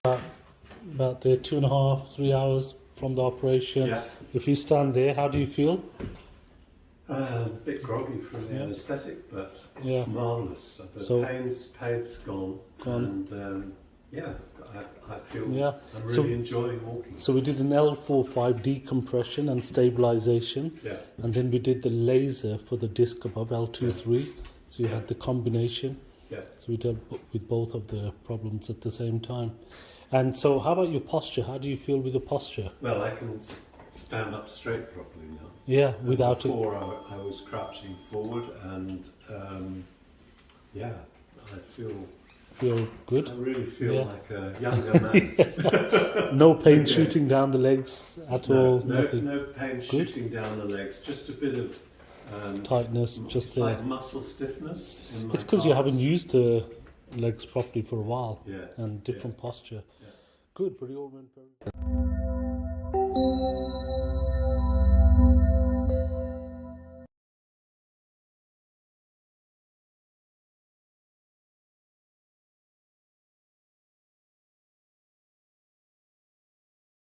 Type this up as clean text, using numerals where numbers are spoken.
About there 2.5, 3 hours from the operation. Yeah. If you stand there, how do you feel? A bit groggy from the anaesthetic, but it's Yeah. marvellous. The pain's gone. And I feel I'm really enjoying walking. So we did an L4-5 decompression and stabilization, and then we did the laser for the disc above L2-3. So you had the combination. Yeah. So we dealt with both of the problems at the same time. And so, how about your posture? How do you feel with the posture? Well, I can stand up straight properly now. Yeah, without Before I was crouching forward, and I feel good. I really feel like a younger man. No pain shooting down the legs at all. Nothing. No pain shooting down the legs. Just a bit of tightness, just like muscle stiffness. In my it's because you haven't used the legs properly for a while, Yeah. and different posture. Yeah. Good, but it all went very.